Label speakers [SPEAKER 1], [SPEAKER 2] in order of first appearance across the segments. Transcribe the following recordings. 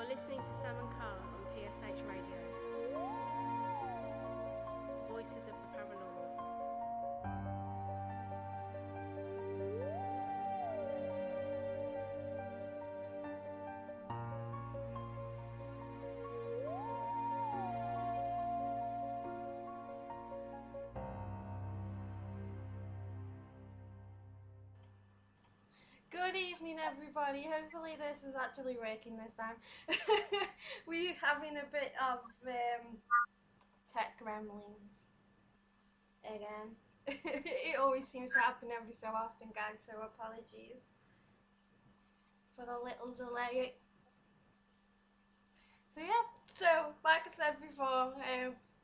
[SPEAKER 1] listening to Sam and Carl on PSH Radio. The voices of the paranormal.
[SPEAKER 2] Good evening, everybody. Hopefully this is actually working this time. We're having a bit of tech gremlins again. It always seems to happen every so often, guys, so apologies for the little delay. So like I said before,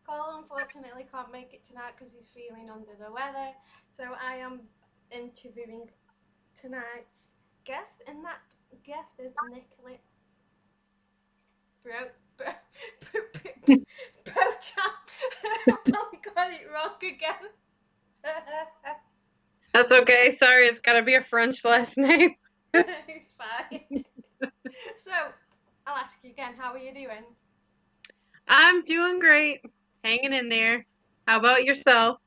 [SPEAKER 2] Carl unfortunately can't make it tonight because he's feeling under the weather, so I am interviewing tonight's guest, and that guest is Nicole Beauchamp. I probably got it wrong again.
[SPEAKER 3] That's okay. Sorry, it's gotta be a French last name.
[SPEAKER 2] It's fine. So, I'll ask you again, how are you doing?
[SPEAKER 3] I'm doing great. Hanging in there. How about yourself?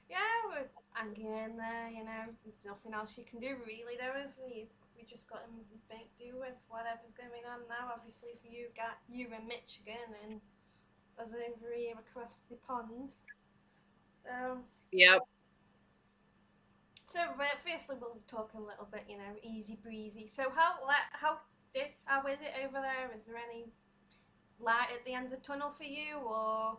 [SPEAKER 2] Yeah, we're hanging in there, you know. There's nothing else you can do, really, there is. We just got to make do with whatever's going on now. Obviously, for you in Michigan and us over here across the pond.
[SPEAKER 3] Yep.
[SPEAKER 2] So, firstly, we'll talk a little bit, you know, easy breezy. So, how is it over there? Is there any light at the end of the tunnel for you, or?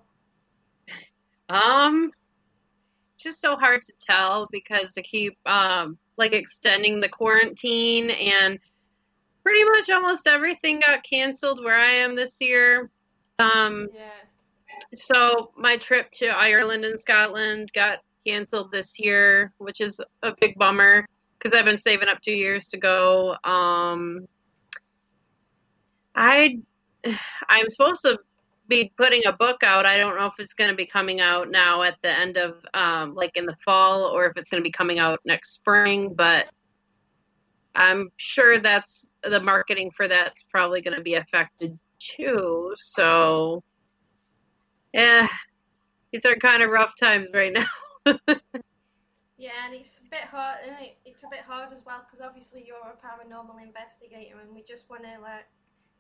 [SPEAKER 3] Just so hard to tell because they keep extending the quarantine, and pretty much almost everything got canceled where I am this year.
[SPEAKER 2] Yeah.
[SPEAKER 3] So my trip to Ireland and Scotland got canceled this year, which is a big bummer because I've been saving up 2 years to go. I'm supposed to be putting a book out. I don't know if it's going to be coming out now at the end of in the fall, or if it's going to be coming out next spring, but I'm sure that's the marketing for that's probably going to be affected too. So yeah, these are kind of rough times right now.
[SPEAKER 2] Yeah, and it's a bit hard. It's a bit hard as well because obviously you're a paranormal investigator, and we just want to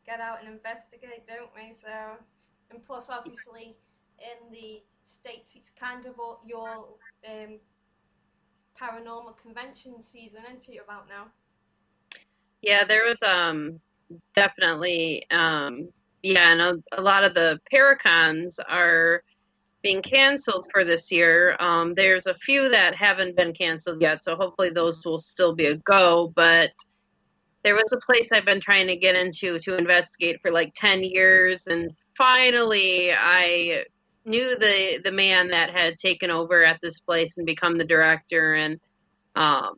[SPEAKER 2] get out and investigate, don't we? So, and plus, obviously, in the States, it's kind of your paranormal convention season, isn't it, about now?
[SPEAKER 3] Yeah, there was definitely and a lot of the Paracons are being canceled for this year. There's a few that haven't been canceled yet, so hopefully those will still be a go. But there was a place I've been trying to get into to investigate for like 10 years, and finally I knew the man that had taken over at this place and become the director, and I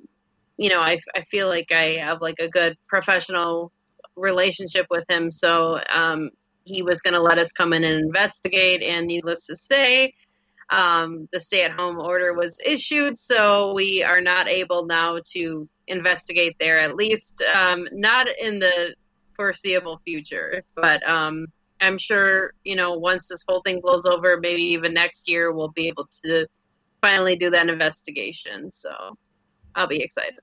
[SPEAKER 3] feel like I have like a good professional relationship with him, so he was going to let us come in and investigate, and needless to say, the stay-at-home order was issued, so we are not able now to investigate there, at least not in the foreseeable future. But I'm sure, once this whole thing blows over, maybe even next year, we'll be able to finally do that investigation. So I'll be excited.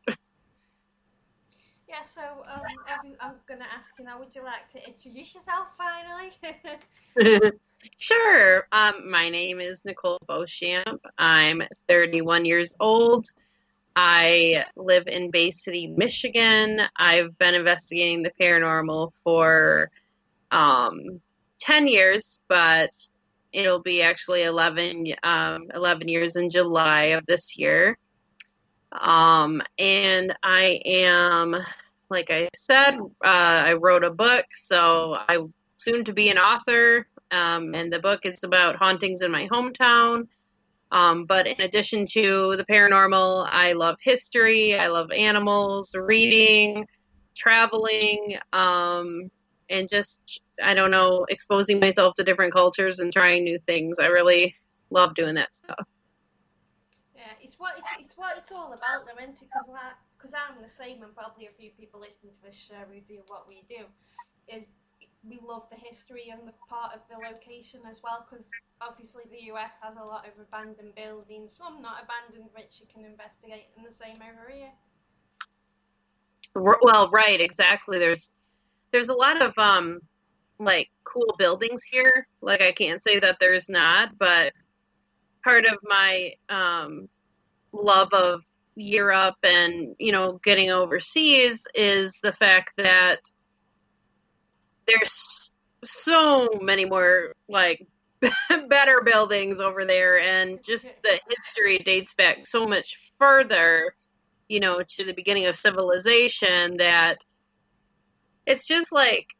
[SPEAKER 2] Yeah, so I'm going to ask you now, would you like to introduce yourself finally?
[SPEAKER 3] Sure. My name is Nicole Beauchamp. I'm 31 years old. I live in Bay City, Michigan. I've been investigating the paranormal for 10 years, but it'll be actually 11 years in July of this year. And I am, like I said, I wrote a book, so I'm soon to be an author, and the book is about hauntings in my hometown. But in addition to the paranormal, I love history, I love animals, reading, traveling, and just, I don't know, exposing myself to different cultures and trying new things. I really love doing that stuff.
[SPEAKER 2] Yeah, it's what it's all about, though, isn't it? Because I'm the same, and probably a few people listening to this show who do what we do. Is we love the history and the part of the location as well, because obviously the US has a lot of abandoned buildings, some not abandoned, which you can investigate in the same area.
[SPEAKER 3] Well, right, exactly. There's a lot of like cool buildings here. Like I can't say that there's not, but part of my love of Europe and, you know, getting overseas is the fact that there's so many more like better buildings over there, and just the history dates back so much further, you know, to the beginning of civilization, that it's just like,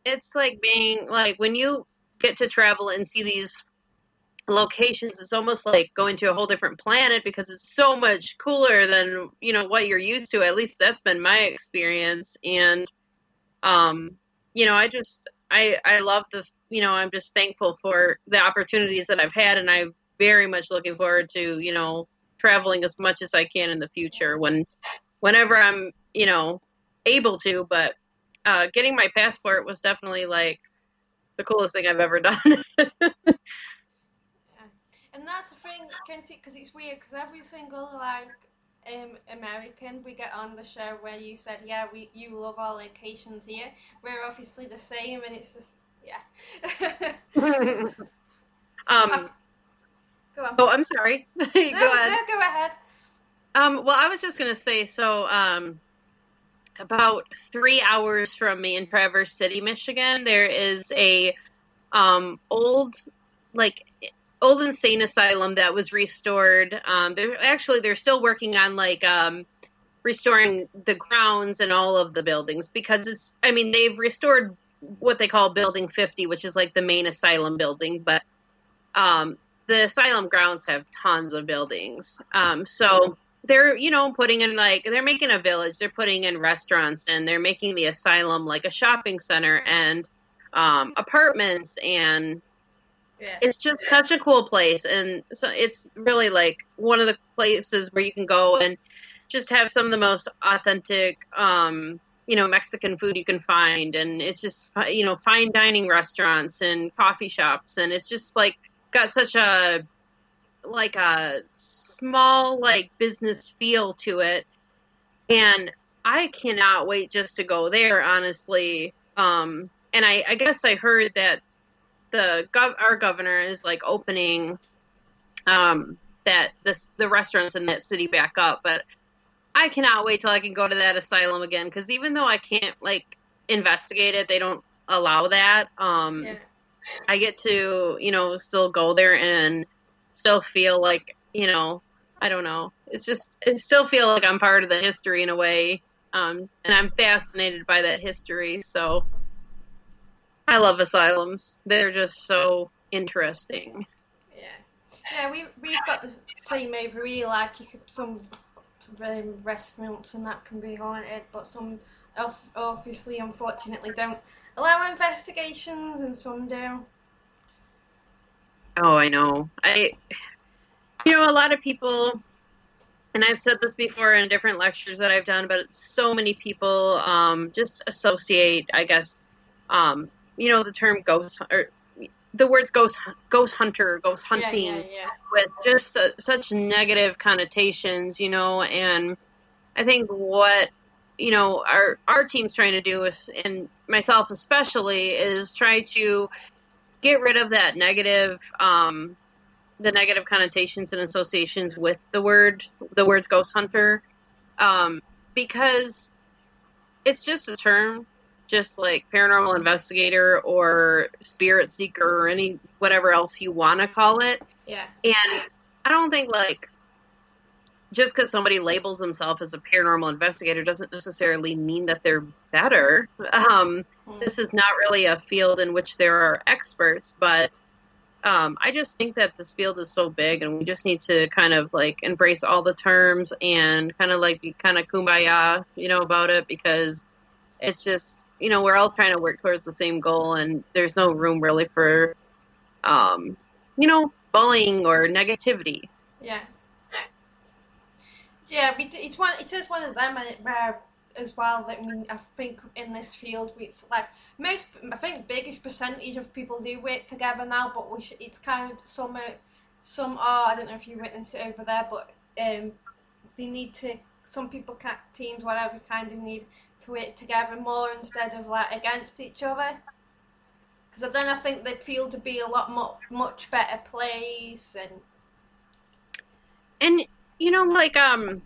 [SPEAKER 3] it's like being like, when you get to travel and see these locations, it's almost like going to a whole different planet, because it's so much cooler than, you know, what you're used to. At least that's been my experience. And you know, I love the, you know, I'm just thankful for the opportunities that I've had, and I'm very much looking forward to, you know, traveling as much as I can in the future whenever I'm, you know, able to. But getting my passport was definitely like the coolest thing I've ever done.
[SPEAKER 2] And that's the thing, Kenty, because it's weird, because every single, like, American we get on the show where you said, yeah, you love our locations here, we're obviously the same, and it's just, yeah. Go on.
[SPEAKER 3] Oh, I'm sorry. Go ahead.
[SPEAKER 2] No, go ahead.
[SPEAKER 3] Well, I was just going to say, so about 3 hours from me in Traverse City, Michigan, there is a old insane asylum that was restored. They're still working on like restoring the grounds and all of the buildings, because they've restored what they call Building 50, which is like the main asylum building, but the asylum grounds have tons of buildings. So they're, you know, putting in, like, they're making a village, they're putting in restaurants, and they're making the asylum like a shopping center and apartments, and it's just such a cool place. And so it's really like one of the places where you can go and just have some of the most authentic, you know, Mexican food you can find. And it's just, you know, fine dining restaurants and coffee shops. And it's just like got such a small, like, business feel to it. And I cannot wait just to go there, honestly. And I guess I heard that our governor is like opening the restaurants in that city back up, but I cannot wait till I can go to that asylum again, because even though I can't like investigate it, they don't allow that. I get to, you know, still go there and still feel like, you know, I don't know, I still feel like I'm part of the history in a way, and I'm fascinated by that history. So I love asylums. They're just so interesting.
[SPEAKER 2] Yeah, we've got the same over here. Like, some restaurants and that can be haunted, but some obviously, unfortunately, don't allow investigations, and some do.
[SPEAKER 3] Oh, I know. You know, a lot of people, and I've said this before in different lectures that I've done, but so many people just associate, I guess, you know, the term ghost, or the words ghost hunter, ghost hunting, with just such negative connotations, you know. And I think what, you know, our team's trying to do is, and myself especially, is try to get rid of that negative, the negative connotations and associations with the words ghost hunter, because it's just a term, just like paranormal investigator or spirit seeker or whatever else you want to call it.
[SPEAKER 2] Yeah.
[SPEAKER 3] And I don't think, like, just because somebody labels themselves as a paranormal investigator doesn't necessarily mean that they're better. This is not really a field in which there are experts, but I just think that this field is so big, and we just need to kind of like embrace all the terms and kind of like be kind of kumbaya, you know, about it, because it's just, you know, we're all trying to work towards the same goal, and there's no room really for, you know, bullying or negativity.
[SPEAKER 2] Yeah. Yeah, it is one of them where as well that I think in this field it's like I think biggest percentage of people do work together now, but it's kind of some are, I don't know if you witness it over there, but they need to, some people teams whatever kind of need to work together more instead of like against each other, because then I think the field would be a lot much better place.
[SPEAKER 3] And you know, like I'm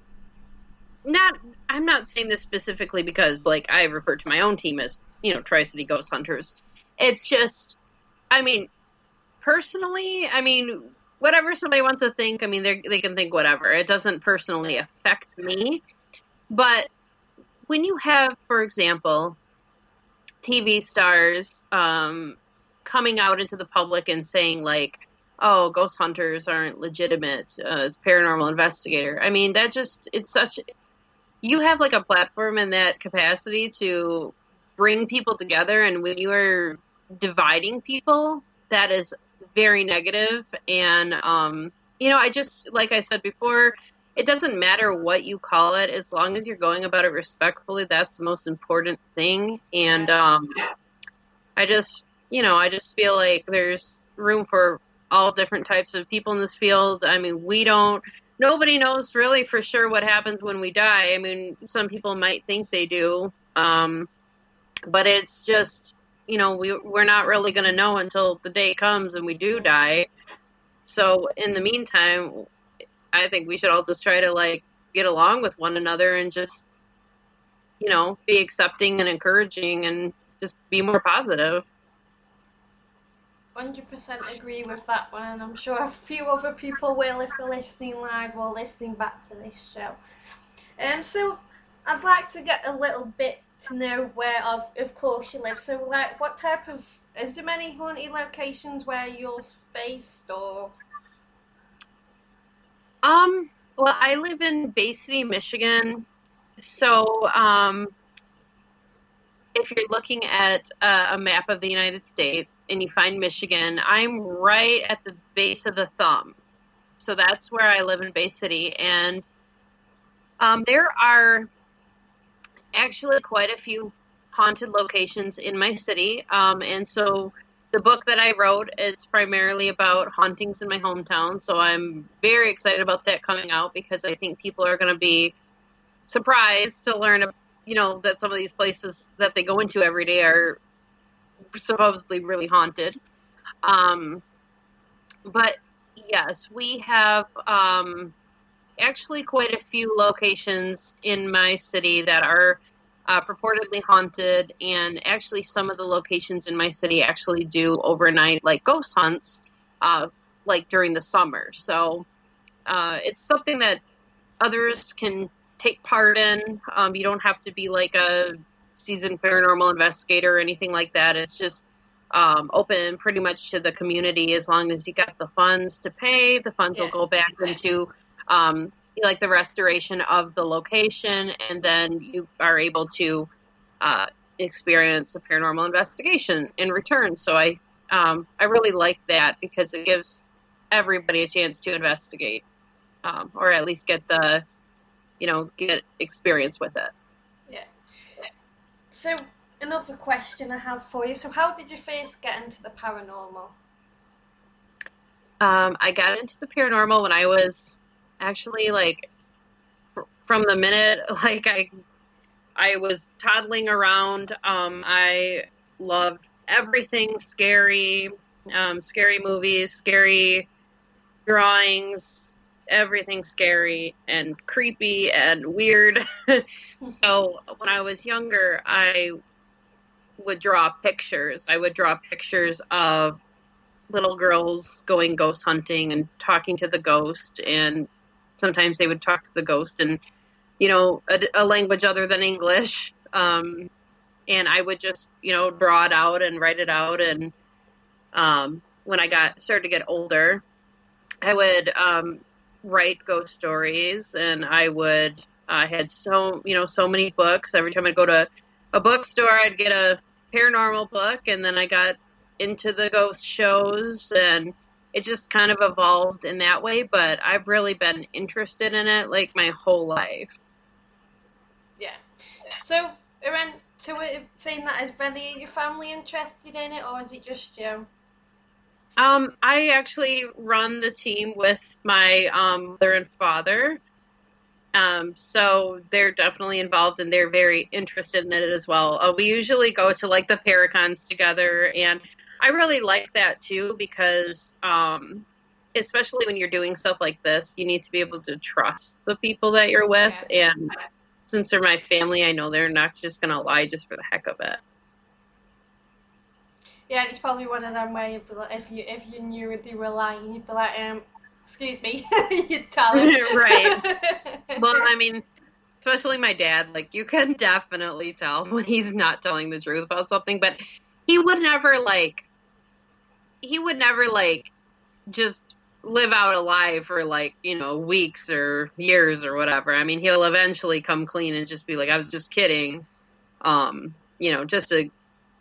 [SPEAKER 3] not saying this specifically because like I refer to my own team as, you know, Tri-City Ghost Hunters. It's just, I mean, personally, I mean, whatever somebody wants to think, I mean, they can think whatever. It doesn't personally affect me. But when you have, for example, TV stars coming out into the public and saying like, oh, ghost hunters aren't legitimate, it's paranormal investigator. I mean, that just, it's such, you have like a platform in that capacity to bring people together, and when you are dividing people, that is very negative. And you know, I just, like I said before, it doesn't matter what you call it, as long as you're going about it respectfully. That's the most important thing. And I just feel like there's room for all different types of people in this field. I mean, nobody knows really for sure what happens when we die. I mean, some people might think they do, but it's just, you know, we're not really going to know until the day comes and we do die. So in the meantime, I think we should all just try to like get along with one another and just, you know, be accepting and encouraging and just be more positive.
[SPEAKER 2] 100% agree with that one, and I'm sure a few other people will if they're listening live or listening back to this show. So I'd like to get a little bit to know where of course you live. So like, what type of, is there many haunted locations where you're spaced, or?
[SPEAKER 3] Well, I live in Bay City, Michigan. So, if you're looking at a map of the United States and you find Michigan, I'm right at the base of the thumb. So that's where I live in Bay City. And there are actually quite a few haunted locations in my city. And so the book that I wrote is primarily about hauntings in my hometown. So I'm very excited about that coming out, because I think people are going to be surprised to learn, you know, that some of these places that they go into every day are supposedly really haunted. But yes, we have actually quite a few locations in my city that are purportedly haunted, and actually some of the locations in my city actually do overnight like ghost hunts like during the summer. So it's something that others can take part in. You don't have to be like a seasoned paranormal investigator or anything like that. It's just open pretty much to the community. As long as you got the funds to pay, the funds will go back into like the restoration of the location, and then you are able to experience a paranormal investigation in return. So I really like that, because it gives everybody a chance to investigate, or at least get experience with it.
[SPEAKER 2] Yeah. So another question I have for you. So how did you first get into the paranormal?
[SPEAKER 3] I got into the paranormal when I was actually like, from the minute like I was toddling around. I loved everything scary, scary movies, scary drawings, everything scary and creepy and weird. So when I was younger, I would draw pictures. I would draw pictures of little girls going ghost hunting and talking to the ghost, and sometimes they would talk to the ghost in, you know, a language other than English. And I would just, you know, draw it out and write it out. And when I started to get older, I would write ghost stories, and I had so many books. Every time I'd go to a bookstore, I'd get a paranormal book, and then I got into the ghost shows, and it just kind of evolved in that way. But I've really been interested in it like my whole life.
[SPEAKER 2] Yeah. So, around saying that, is any of your family interested in it, or is it just you?
[SPEAKER 3] I actually run the team with my mother and father. So they're definitely involved and they're very interested in it as well. We usually go to like the Paracons together, and I really like that too because, especially when you're doing stuff like this, you need to be able to trust the people that you're with.
[SPEAKER 2] Yeah.
[SPEAKER 3] And since they're my family, I know they're not just going to lie just for the heck of it.
[SPEAKER 2] Yeah, it's probably one of them where you'd be like, if you knew they were lying, you'd be like, excuse me, you'd tell him.
[SPEAKER 3] Right. Well, I mean, especially my dad, like, you can definitely tell when he's not telling the truth about something, but he would never just live out a lie for like, weeks or years or whatever. I mean, he'll eventually come clean and just be like, I was just kidding. Just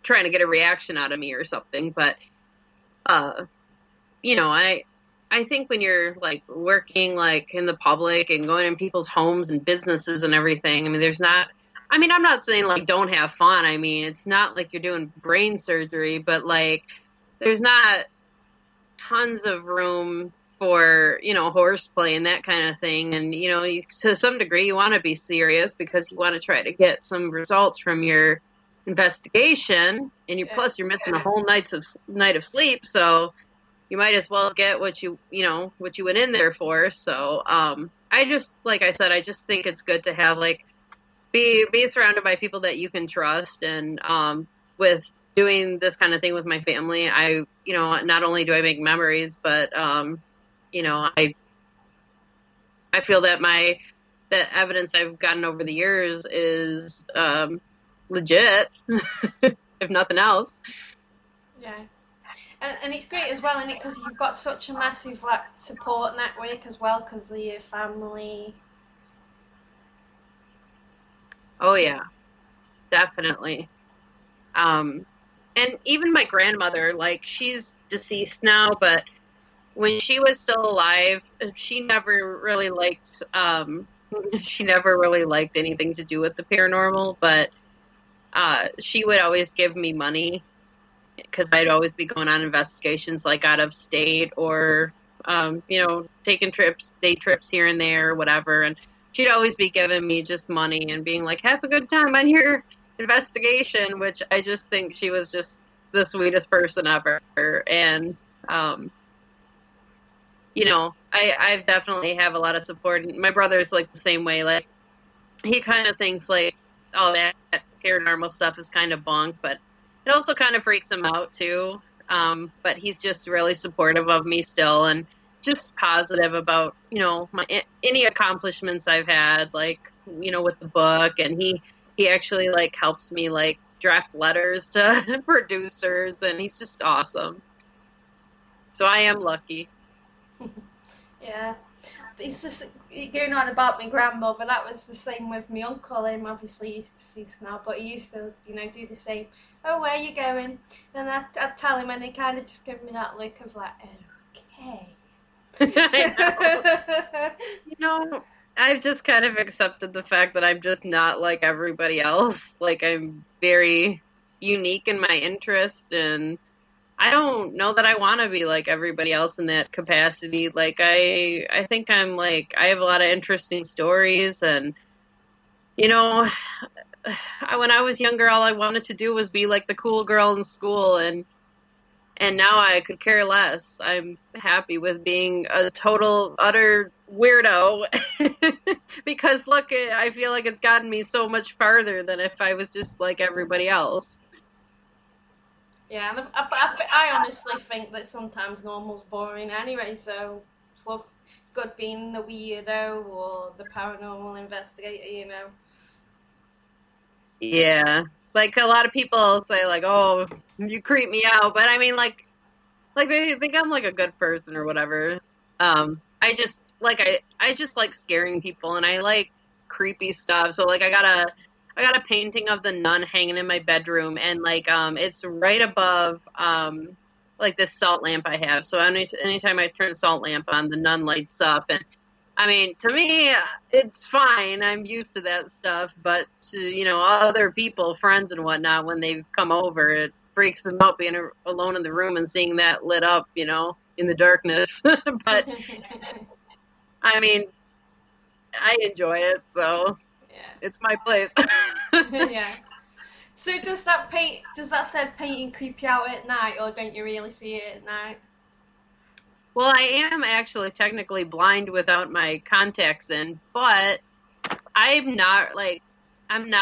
[SPEAKER 3] trying to get a reaction out of me or something. But, I think when you're like working like in the public and going in people's homes and businesses and everything, I mean, I'm not saying like don't have fun. I mean, it's not like you're doing brain surgery, but like there's not tons of room for, horseplay and that kind of thing. And, to some degree you want to be serious because you want to try to get some results from your investigation, and plus you're missing a whole night of sleep. So you might as well get what you went in there for. So, I just, like I said, I just think it's good to have like, be surrounded by people that you can trust. And, with doing this kind of thing with my family, I not only do I make memories, but, I feel that that evidence I've gotten over the years is, legit, if nothing else.
[SPEAKER 2] Yeah. And it's great as well, isn't it? Because you've got such a massive like support network as well, because of your family.
[SPEAKER 3] Oh yeah, definitely. And even my grandmother, like she's deceased now, but when she was still alive, she never really liked anything to do with the paranormal. But she would always give me money, because I'd always be going on investigations like out of state or, taking day trips here and there or whatever. And she'd always be giving me just money and being like, have a good time on your investigation, which I just think she was just the sweetest person ever. And, I definitely have a lot of support. And my brother's like the same way. Like he kind of thinks like all that paranormal stuff is kind of bunk, but it also kind of freaks him out too. But he's just really supportive of me still, and just positive about, any accomplishments I've had, like, with the book. And he actually like helps me like draft letters to producers, and he's just awesome. So I am lucky.
[SPEAKER 2] Yeah. It's just going on about my grandmother. That was the same with my uncle. Obviously he's deceased now, but he used to, do the same. Oh, where are you going? And I'd tell him, and he kind of just give me that look of like, okay.
[SPEAKER 3] I know. I've just kind of accepted the fact that I'm just not like everybody else. Like I'm very unique in my interest, and I don't know that I want to be like everybody else in that capacity. Like I think I'm like, I have a lot of interesting stories, and when I was younger, all I wanted to do was be like the cool girl in school, and now I could care less. I'm happy with being a total utter weirdo because look, I feel like it's gotten me so much farther than if I was just like everybody else.
[SPEAKER 2] Yeah, and I honestly think that sometimes normal's boring anyway, so it's good being the weirdo or the paranormal investigator,
[SPEAKER 3] Yeah, like a lot of people say like, oh, you creep me out, but I mean like they think I'm like a good person or whatever. I just like scaring people, and I like creepy stuff. So like I got a painting of the nun hanging in my bedroom, and like it's right above like this salt lamp I have. So anytime I turn the salt lamp on, the nun lights up, and I mean, to me, it's fine. I'm used to that stuff. But to, you know, other people, friends and whatnot, when they've come over, it freaks them out being alone in the room and seeing that lit up, you know, in the darkness. But, I mean, I enjoy it, so
[SPEAKER 2] Yeah.
[SPEAKER 3] it's my place.
[SPEAKER 2] Yeah. So does that said painting creep you out at night, or don't you really see it at night?
[SPEAKER 3] Well, I am actually technically blind without my contacts in, but I'm not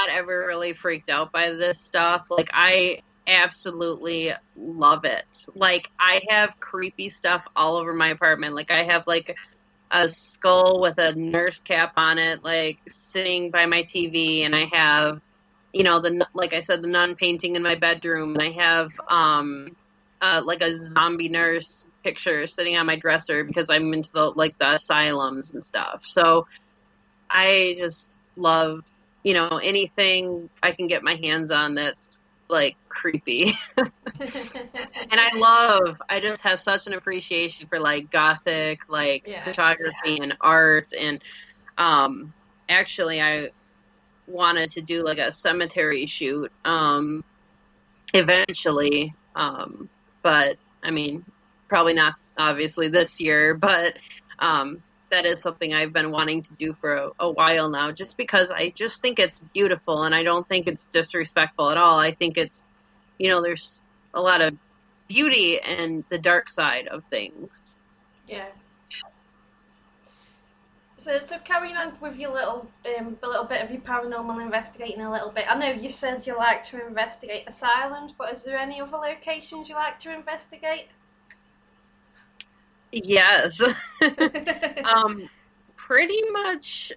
[SPEAKER 3] ever really freaked out by this stuff. Like, I absolutely love it. Like, I have creepy stuff all over my apartment. Like, I have like a skull with a nurse cap on it, like sitting by my TV, and I have, you know, like I said, the nun painting in my bedroom, and I have like a zombie nurse picture sitting on my dresser because I'm into the asylums and stuff. So I just love, you know, anything I can get my hands on that's like creepy. And I just have such an appreciation for like gothic, like photography and art. And actually I wanted to do like a cemetery shoot eventually. But I mean, probably not obviously this year, but that is something I've been wanting to do for a while now, just because I just think it's beautiful, and I don't think it's disrespectful at all. I think it's, you know, there's a lot of beauty in the dark side of things.
[SPEAKER 2] Yeah. So carrying on with your little bit of your paranormal investigating a little bit. I know you said you like to investigate asylums, but is there any other locations you like to investigate?
[SPEAKER 3] Yes. Pretty much.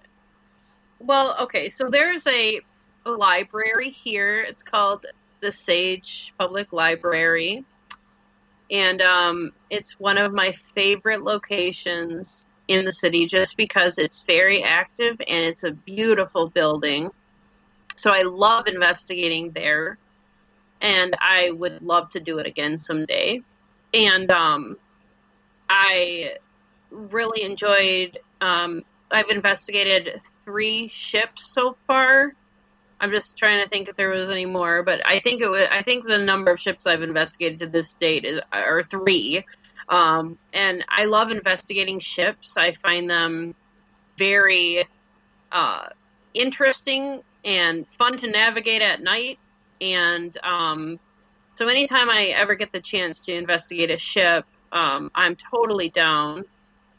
[SPEAKER 3] Well, okay, so there's a library here. It's called the Sage Public Library. And it's one of my favorite locations in the city just because it's very active and it's a beautiful building. So I love investigating there. And I would love to do it again someday. And I really enjoyed, I've investigated 3 ships so far. I'm just trying to think if there was any more, but I think the number of ships I've investigated to this date are 3. And I love investigating ships. I find them very interesting and fun to navigate at night. And so anytime I ever get the chance to investigate a ship, I'm totally down,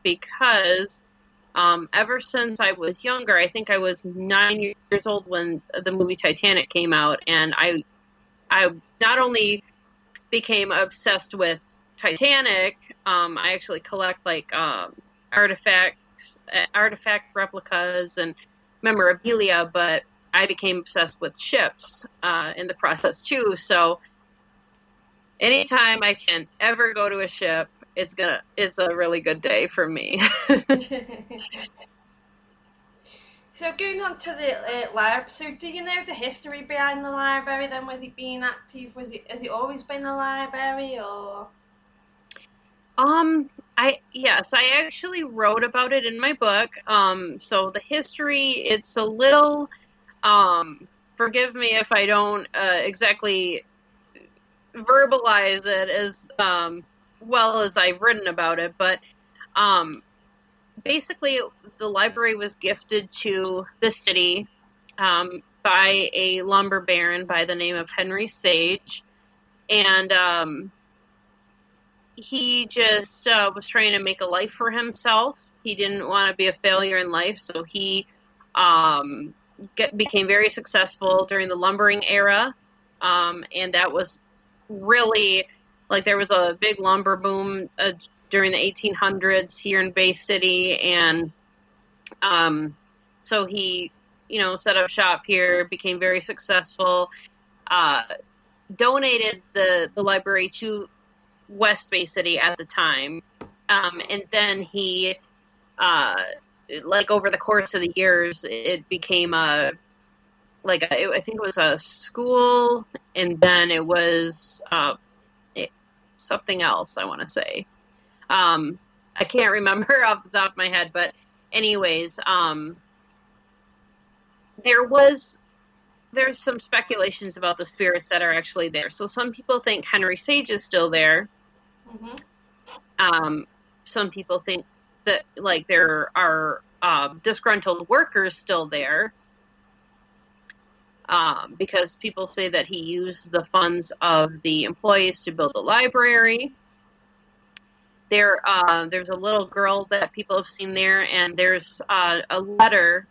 [SPEAKER 3] because ever since I was younger, I think I was 9 years old when the movie Titanic came out, and I not only became obsessed with Titanic, I actually collect like artifact replicas and memorabilia, but I became obsessed with ships in the process too. So anytime I can ever go to a ship, it's a really good day for me.
[SPEAKER 2] So going on to the library, so do you know the history behind the library then, with it being active? Has it always been a library, or?
[SPEAKER 3] I actually wrote about it in my book. So the history, it's a little, forgive me if I don't exactly verbalize it as well as I've written about it, but basically the library was gifted to the city by a lumber baron by the name of Henry Sage, and he just was trying to make a life for himself. He didn't want to be a failure in life, so he became very successful during the lumbering era, and that was really, like, there was a big lumber boom during the 1800s here in Bay City, and so he, set up shop here, became very successful, donated the library to West Bay City at the time, and then he, over the course of the years, it became I think it was a school, and then it was something else, I want to say. I can't remember off the top of my head, but anyways, there's some speculations about the spirits that are actually there. So some people think Henry Sage is still there.
[SPEAKER 2] Mm-hmm.
[SPEAKER 3] Some people think that like there are disgruntled workers still there, because people say that he used the funds of the employees to build a library. There's a little girl that people have seen there, and there's a letter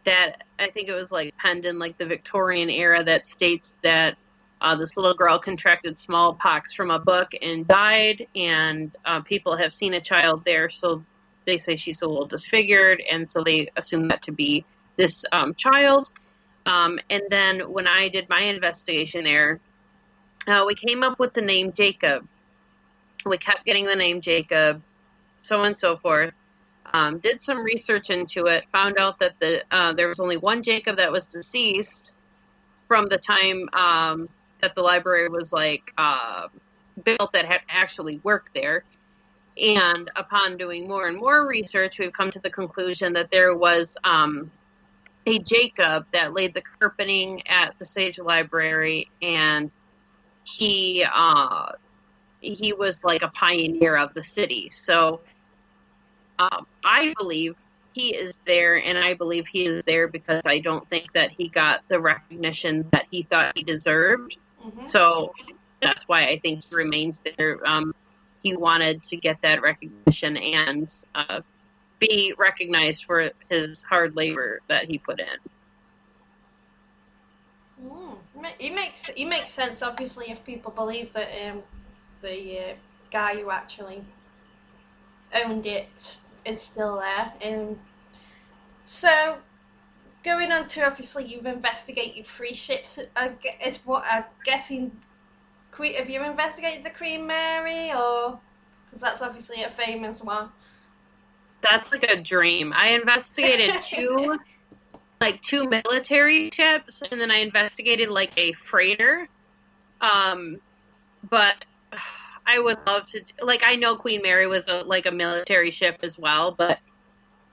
[SPEAKER 3] that I think it was like penned in like the Victorian era that states that this little girl contracted smallpox from a book and died, and people have seen a child there, so they say she's a little disfigured, and so they assume that to be this child. And then when I did my investigation there, we came up with the name Jacob. We kept getting the name Jacob, so on and so forth. Did some research into it, found out that there was only one Jacob that was deceased from the time that the library was built, that had actually worked there. And upon doing more and more research, we've come to the conclusion that there was a Jacob that laid the carpeting at the Sage Library, and he was like a pioneer of the city. So I believe he is there, and I believe he is there because I don't think that he got the recognition that he thought he deserved.
[SPEAKER 2] Mm-hmm.
[SPEAKER 3] So that's why I think he remains there. He wanted to get that recognition and be recognized for his hard labor that he put in.
[SPEAKER 2] It makes sense, obviously, if people believe that the guy who actually owned it is still there. So, going on to, obviously, you've investigated 3 ships. Is what I'm guessing. Have you investigated the Queen Mary, or because that's obviously a famous one?
[SPEAKER 3] That's like a dream. I investigated two military ships, and then I investigated like a freighter. But I would love to, I know Queen Mary was a military ship as well, but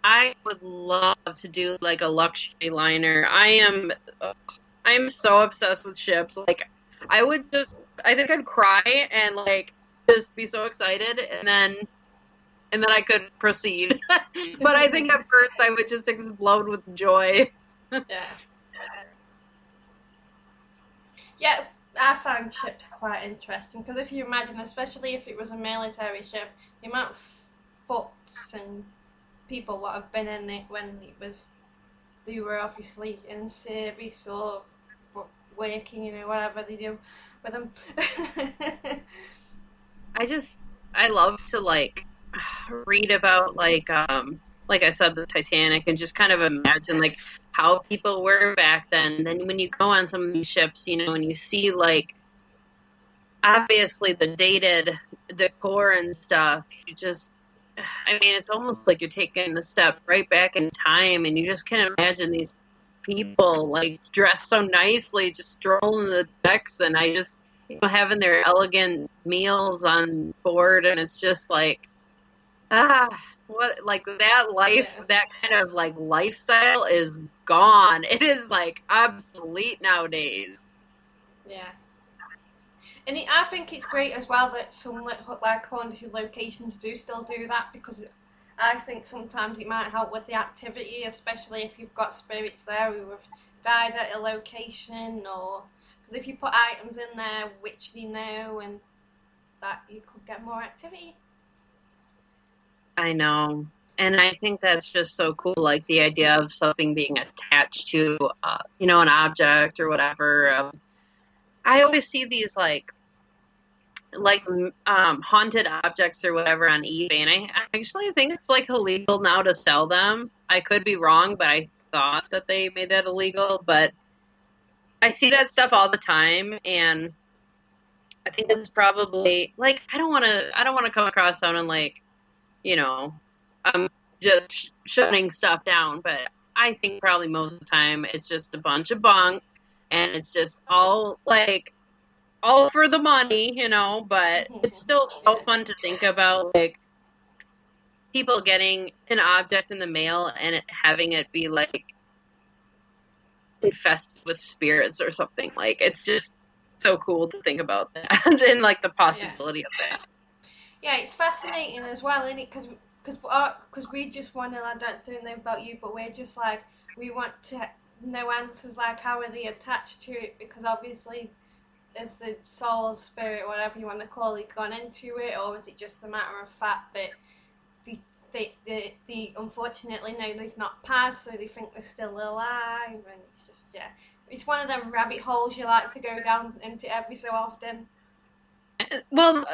[SPEAKER 3] I would love to do like a luxury liner. I'm so obsessed with ships. I think I'd cry and just be so excited, and then I could proceed. But I think at first I would just explode with joy.
[SPEAKER 2] Yeah, I find ships quite interesting, because if you imagine, especially if it was a military ship, the amount of foots and people what have been in it when they were obviously in service or working, whatever they do with them.
[SPEAKER 3] I love to read about like I said, the Titanic, and just kind of imagine how people were back then. And then when you go on some of these ships, and you see obviously the dated decor and stuff, it's almost like you're taking a step right back in time, and you just can't imagine these people dressed so nicely, just strolling the decks, and having their elegant meals on board, and it's just that life, that kind of lifestyle is gone. It is obsolete nowadays.
[SPEAKER 2] Yeah. And I think it's great as well that some haunted locations do still do that, because I think sometimes it might help with the activity, especially if you've got spirits there who have died at a location, or because if you put items in there which they know, and that you could get more activity.
[SPEAKER 3] I know. And I think that's just so cool, the idea of something being attached to, an object or whatever. I always see these, haunted objects or whatever on eBay, and I actually think it's, illegal now to sell them. I could be wrong, but I thought that they made that illegal. But I see that stuff all the time, and I think it's probably, I don't want to come across someone I'm just shutting stuff down, but I think probably most of the time it's just a bunch of bunk, and it it's just all for the money, but it's still so fun to think about, people getting an object in the mail and having it be like infested with spirits or something. Like, it's just so cool to think about that and like the possibility of that.
[SPEAKER 2] Yeah, it's fascinating as well, isn't it? Because we just want to, I don't know about you, but we're just like, we want to know answers like how are they attached to it, because obviously is the soul, spirit, whatever you want to call it, gone into it, or is it just a matter of fact that they unfortunately know they've not passed, so they think they're still alive, and it's just, yeah, it's one of them rabbit holes you like to go down into every so often.
[SPEAKER 3] Well,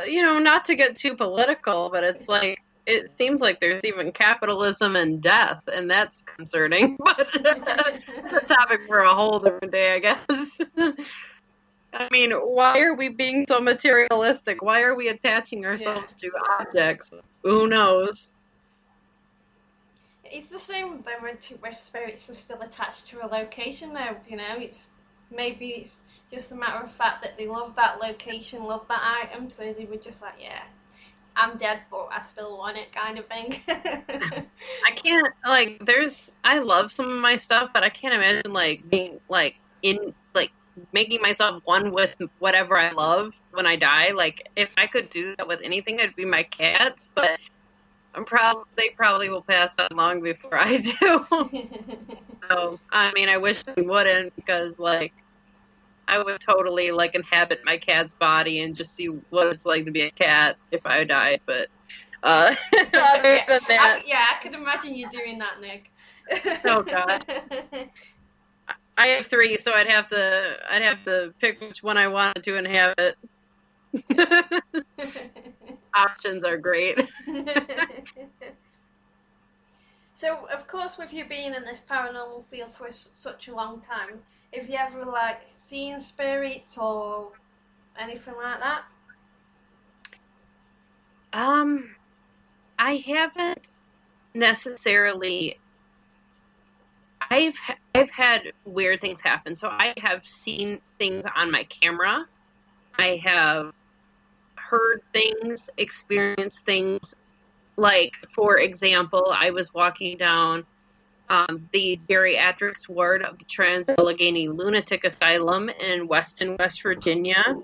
[SPEAKER 3] not to get too political, but it's like, it seems like there's even capitalism and death, and that's concerning. But it's a topic for a whole different day, I guess. I mean, why are we being so materialistic? Why are we attaching ourselves to objects? Who knows?
[SPEAKER 2] It's the same though with spirits are still attached to a location though, maybe it's just a matter of fact that they love that location, love that item, so they were just like, yeah, I'm dead, but I still want it, kind of thing.
[SPEAKER 3] I can't, like, I love some of my stuff, but I can't imagine, like, being, like, making myself one with whatever I love when I die. Like, if I could do that with anything, it'd be my cats, but they probably will pass on long before I do. So, I mean, I wish they wouldn't, because, like, I would totally, like, inhabit my cat's body and just see what it's like to be a cat if I died, but other than that...
[SPEAKER 2] I could imagine you doing that, Nick.
[SPEAKER 3] Oh, God. I have 3, so I'd have to pick which one I wanted to inhabit. Options are great.
[SPEAKER 2] So, of course, with you being in this paranormal field for such a long time, have you ever, like, seen spirits or anything like that?
[SPEAKER 3] I haven't necessarily. I've had weird things happen. So I have seen things on my camera. I have heard things, experienced things. Like, for example, I was walking down the geriatrics ward of the Trans-Allegheny Lunatic Asylum in Weston, West Virginia.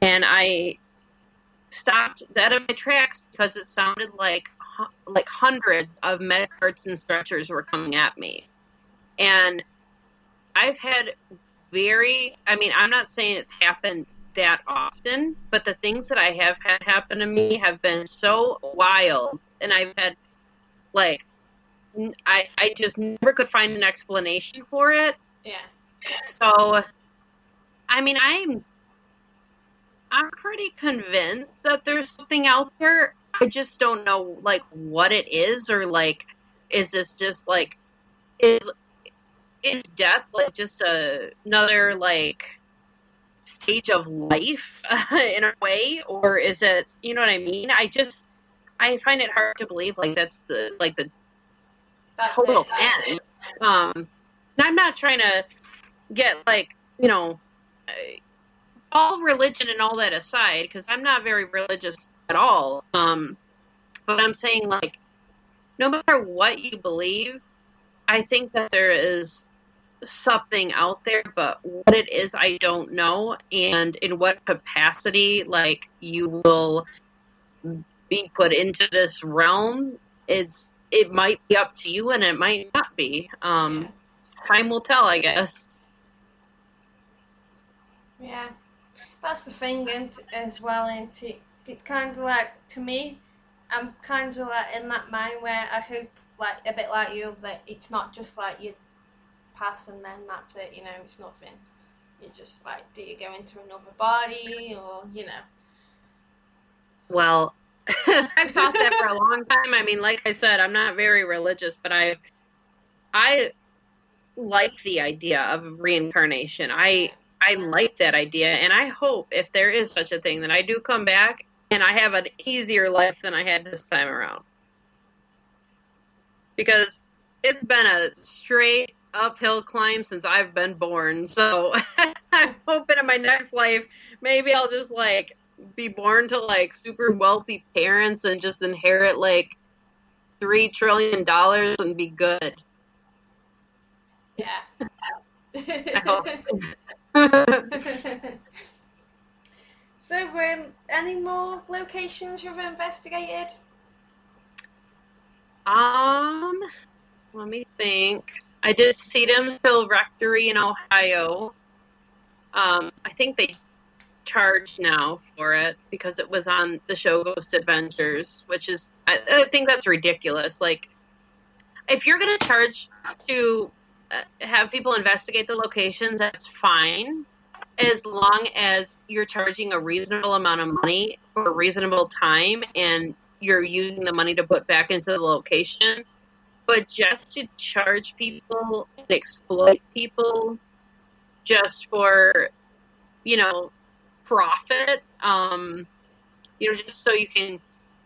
[SPEAKER 3] And I stopped dead in my tracks because it sounded like hundreds of med carts and stretchers were coming at me. And I've had I'm not saying it happened that often, but the things that I have had happen to me have been so wild. And I've had, like, I just never could find an explanation for it.
[SPEAKER 2] Yeah.
[SPEAKER 3] So, I mean, I'm pretty convinced that there's something out there. I just don't know, like, what it is, or, like, is this just, like, is death, like, just another, like, stage of life in a way, or is it, you know what I mean? I find it hard to believe, like, that's the total end. I'm not trying to get, like, all religion and all that aside, because I'm not very religious at all. But I'm saying, like, no matter what you believe, I think that there is something out there, but what it is, I don't know. And in what capacity, like, you will be put into this realm, it might be up to you, and it might not be. Time will tell, I guess.
[SPEAKER 2] Yeah, that's the thing, and as well, and it's kind of like, to me, I'm kind of like in that mind where I hope, like, a bit like you, that it's not just like you pass and then that's it, it's nothing. You just, like, do you go into another body, or,
[SPEAKER 3] Well, I've thought that for a long time. I mean, like I said, I'm not very religious, but I like the idea of reincarnation. I like that idea, and I hope, if there is such a thing, that I do come back and I have an easier life than I had this time around. Because it's been a straight uphill climb since I've been born. So I'm hoping in my next life, maybe I'll just, like, be born to, like, super wealthy parents and just inherit, like, $3 trillion and be good.
[SPEAKER 2] Yeah.
[SPEAKER 3] I hope.
[SPEAKER 2] So, any more locations you've investigated?
[SPEAKER 3] Let me think. I did Siena Heights Rectory in Ohio. I think they charge now for it because it was on the show Ghost Adventures, which is, I think that's ridiculous. Like, if you're going to charge to have people investigate the locations, that's fine, as long as you're charging a reasonable amount of money for a reasonable time and you're using the money to put back into the location. But just to charge people and exploit people just for, profit, just so you can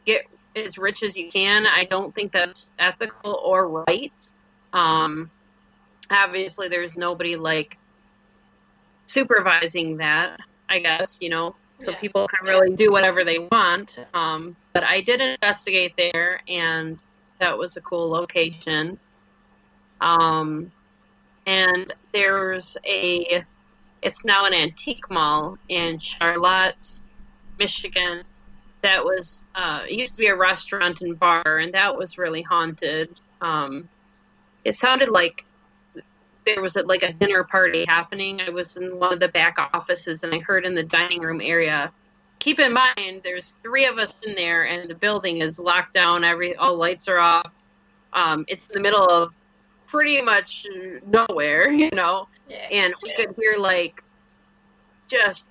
[SPEAKER 3] get as rich as you can, I don't think that's ethical or right. Obviously, there's nobody like supervising that, I guess, so people can really do whatever they want. But I did investigate there, and that was a cool location. And it's now an antique mall in Charlotte, Michigan. That was, it used to be a restaurant and bar, and that was really haunted. It sounded like there was a dinner party happening. I was in one of the back offices, and I heard in the dining room area. Keep in mind, there's 3 of us in there, and the building is locked down. All lights are off. It's in the middle of pretty much nowhere,
[SPEAKER 2] Yeah.
[SPEAKER 3] And we could hear just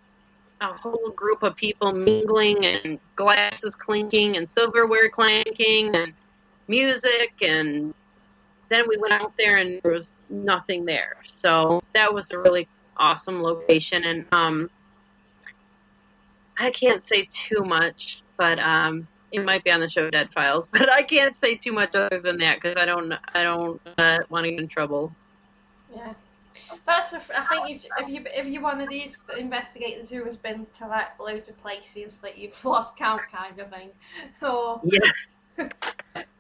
[SPEAKER 3] a whole group of people mingling and glasses clinking and silverware clanking and music, and then we went out there and there was nothing there. So that was a really awesome location, and I can't say too much, but it might be on the show Dead Files, but I can't say too much other than that because I don't want to get in trouble.
[SPEAKER 2] Yeah. I think if you're one of these investigators who has been to loads of places that you've lost count, kind of thing. Or
[SPEAKER 3] yeah,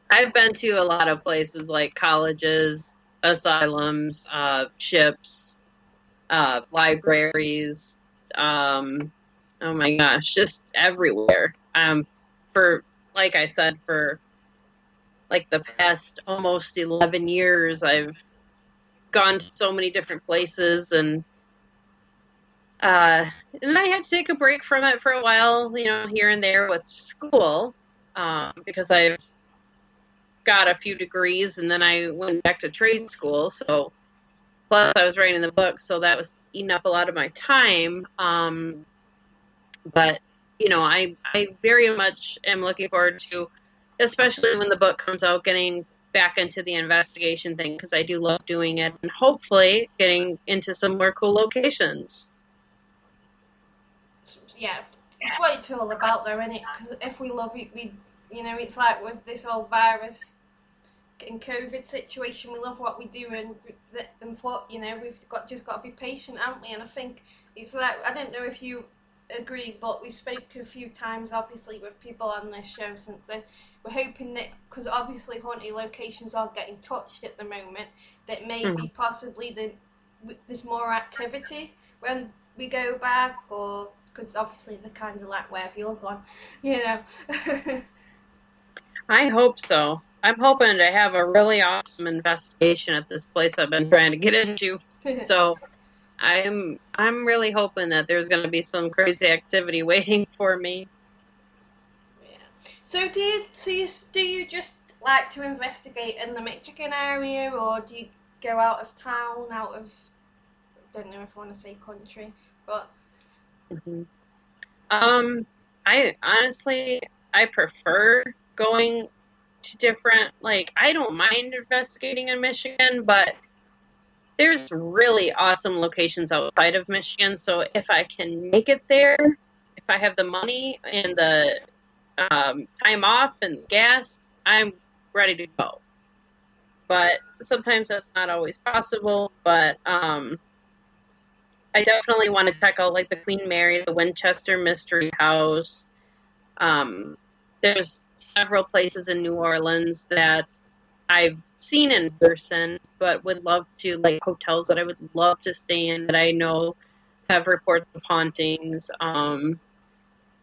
[SPEAKER 3] I've been to a lot of places like colleges, asylums, ships, libraries. Oh my gosh, just everywhere. Like I said, for the past almost 11 years, I've gone to so many different places, and I had to take a break from it for a while, here and there with school, because I've got a few degrees, and then I went back to trade school. So plus I was writing the book, so that was eating up a lot of my time. But I very much am looking forward to, especially when the book comes out, getting back into the investigation thing, because I do love doing it, and hopefully getting into some more cool locations.
[SPEAKER 2] Yeah, it's what it's all about, though, isn't it? Because if we love it, it's like with this whole virus and COVID situation, we love what we do, and we've just got to be patient, haven't we? And I think it's like, I don't know if you agree, but we spoke a few times, obviously, with people on this show since this. We're hoping that, because obviously haunted locations are getting touched at the moment, that maybe possibly there's more activity when we go back, or because obviously they're kind of like, where have you all gone,
[SPEAKER 3] I hope so. I'm hoping to have a really awesome investigation at this place I've been trying to get into. So I'm really hoping that there's going to be some crazy activity waiting for me.
[SPEAKER 2] Yeah. So do you just like to investigate in the Michigan area, or do you go out of town, I don't know if I want to say country, but
[SPEAKER 3] Mm-hmm. I prefer going to different, I don't mind investigating in Michigan, but there's really awesome locations outside of Michigan. So if I can make it there, if I have the money and the time off and gas, I'm ready to go. But sometimes that's not always possible. But I definitely want to check out the Queen Mary, the Winchester Mystery House. There's several places in New Orleans that I've seen in person, but would love to, like hotels that I would love to stay in that I know have reports of hauntings.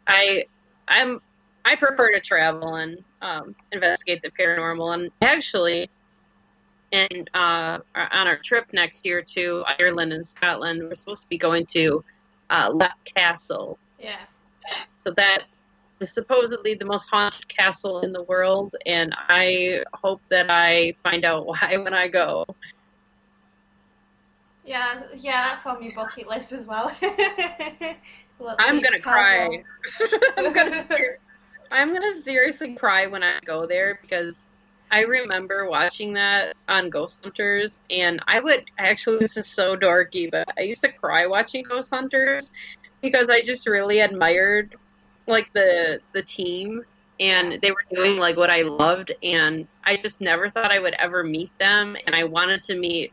[SPEAKER 3] I I'm I prefer to travel and investigate the paranormal. And actually, and on our trip next year to Ireland and Scotland, we're supposed to be going to Leap Castle.
[SPEAKER 2] Yeah.
[SPEAKER 3] So that is supposedly the most haunted castle in the world, and I hope that I find out why when I go.
[SPEAKER 2] Yeah, that's on my bucket list as well.
[SPEAKER 3] I'm gonna cry. I'm gonna seriously cry when I go there, because I remember watching that on Ghost Hunters, and I would actually, this is so dorky, but I used to cry watching Ghost Hunters because I just really admired like the team, and they were doing like what I loved, and I just never thought I would ever meet them, and I wanted to meet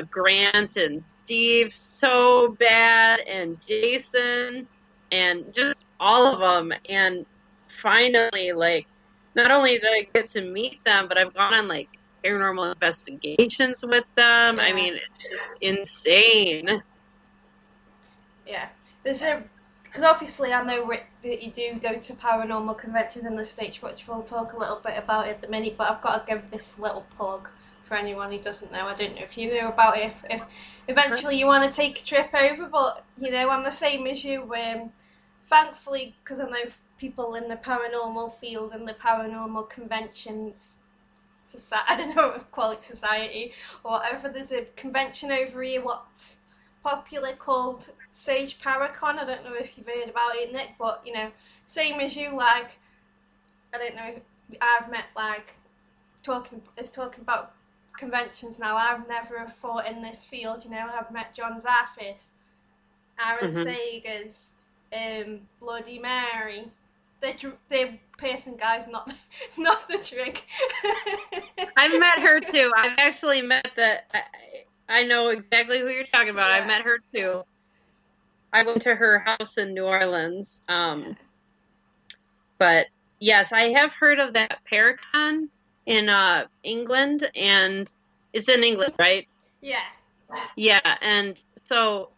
[SPEAKER 3] Grant and Steve so bad, and Jason, and just all of them. And finally, like, not only did I get to meet them, but I've gone on like paranormal investigations with them.
[SPEAKER 2] Yeah.
[SPEAKER 3] I mean, it's just insane.
[SPEAKER 2] Yeah, because obviously I know that you do go to paranormal conventions in the States, which we'll talk a little bit about at the minute, but I've got to give this little plug for anyone who doesn't know. I don't know if you know about it, if eventually you want to take a trip over, but I'm the same as you. Thankfully, because I know people in the paranormal field and the paranormal conventions, I don't know if call it society or whatever, there's a convention over here what's popular called Sage Paracon. I don't know if you've heard about it, Nick, but same as you, like, I don't know, I've met, like, talking about conventions now, I've never thought in this field, I've met John Zaffis, Aaron Sagers, Bloody Mary. They're person guys, not the drink.
[SPEAKER 3] I've met her too. I've actually met I know exactly who you're talking about. Yeah. I've met her too. I went to her house in New Orleans. But yes, I have heard of that Paracon in England, and it's in England, right?
[SPEAKER 2] Yeah.
[SPEAKER 3] Yeah, and so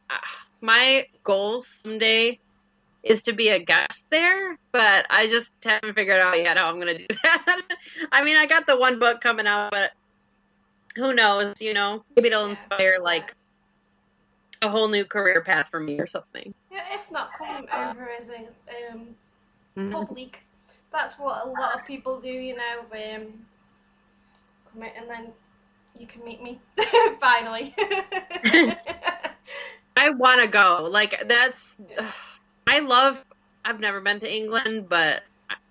[SPEAKER 3] my goal someday is to be a guest there, but I just haven't figured out yet how I'm going to do that. I mean, I got the one book coming out, but who knows, maybe it'll inspire like a whole new career path for me or something.
[SPEAKER 2] Yeah, if not, come over as a public. That's what a lot of people do, come in and then you can meet me finally.
[SPEAKER 3] I want to go. Like, I've never been to England, but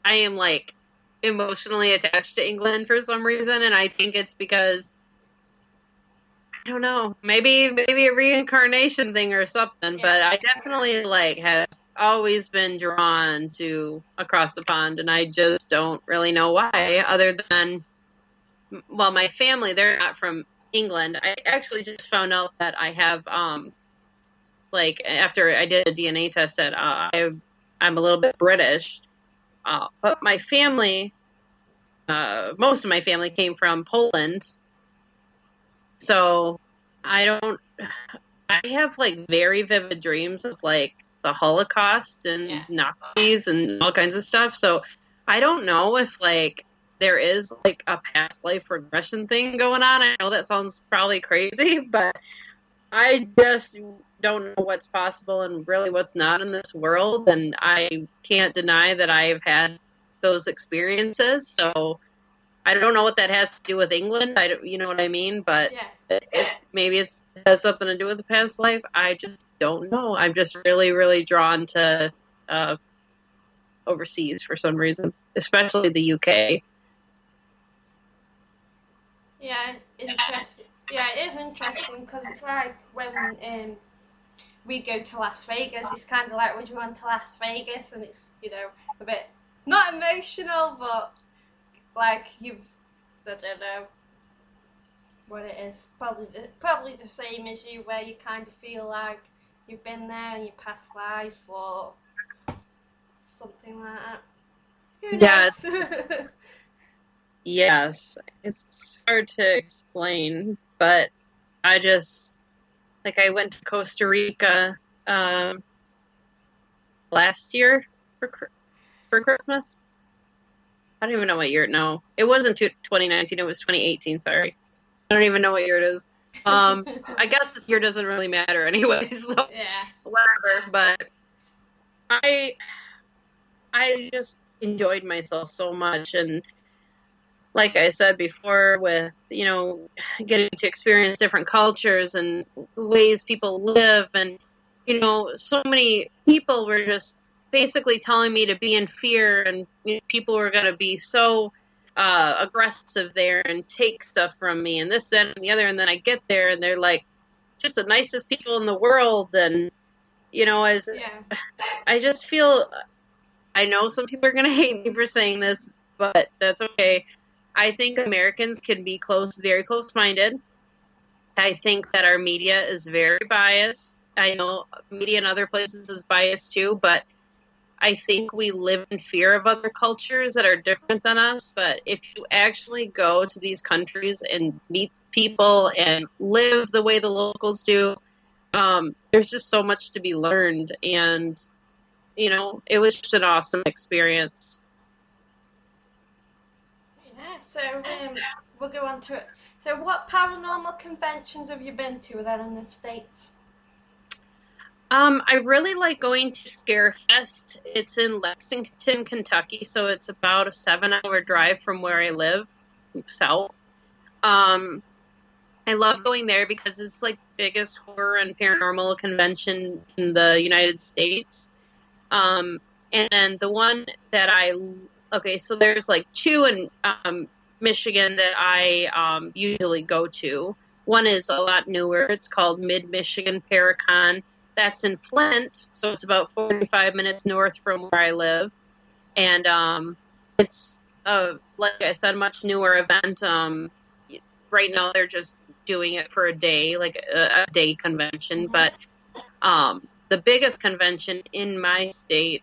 [SPEAKER 3] I am like emotionally attached to England for some reason, and I think it's because, I don't know, maybe a reincarnation thing or something, but I definitely like have always been drawn to across the pond, and I just don't really know why, other than, well, my family, they're not from England. I actually just found out that I have like, after I did a DNA test, that I'm a little bit British, but my family, most of my family came from Poland. So I have like very vivid dreams of like the Holocaust and Nazis and all kinds of stuff. So I don't know if like there is like a past life regression thing going on. I know that sounds probably crazy, but I just don't know what's possible and really what's not in this world, and I can't deny that I've had those experiences. So I don't know what that has to do with England. You know what I mean? But maybe it has something to do with the past life. I just don't know. I'm just really, really drawn to overseas for some reason, especially the UK.
[SPEAKER 2] Yeah, interesting. Yeah, it is interesting because it's like when we go to Las Vegas, it's kind of like when you went to Las Vegas, and it's a bit not emotional, but like I don't know what it is. Probably the same as you, where you kind of feel like you've been there in your past life or something like that. Who
[SPEAKER 3] Yeah,
[SPEAKER 2] knows?
[SPEAKER 3] yes, it's hard to explain, but I just, like, I went to Costa Rica last year for Christmas. I don't even know what year. No, it wasn't 2019. It was 2018. Sorry, I don't even know what year it is. I guess this year doesn't really matter anyway. So
[SPEAKER 2] Yeah.
[SPEAKER 3] whatever. But I just enjoyed myself so much, and like I said before, with getting to experience different cultures and ways people live, and so many people were just basically telling me to be in fear, and people were going to be so aggressive there and take stuff from me and this, that, and the other, and then I get there and they're like just the nicest people in the world, and I just feel, I know some people are going to hate me for saying this, but that's okay. I think Americans can be very close-minded. I think that our media is very biased. I know media in other places is biased too, but I think we live in fear of other cultures that are different than us. But if you actually go to these countries and meet people and live the way the locals do, there's just so much to be learned. And, it was just an awesome experience.
[SPEAKER 2] Yeah, so we'll go on to it. So what paranormal conventions have you been to then in the States?
[SPEAKER 3] I really like going to Scarefest. It's in Lexington, Kentucky, so it's about a 7-hour drive from where I live, south. I love going there because it's like the biggest horror and paranormal convention in the United States. And the one that so there's like 2 in Michigan that I usually go to. One is a lot newer. It's called Mid-Michigan Paracon. That's in Flint, so it's about 45 minutes north from where I live. And it's, like I said, a much newer event. Right now they're just doing it for a day, like a day convention.
[SPEAKER 2] Mm-hmm.
[SPEAKER 3] But the biggest convention in my state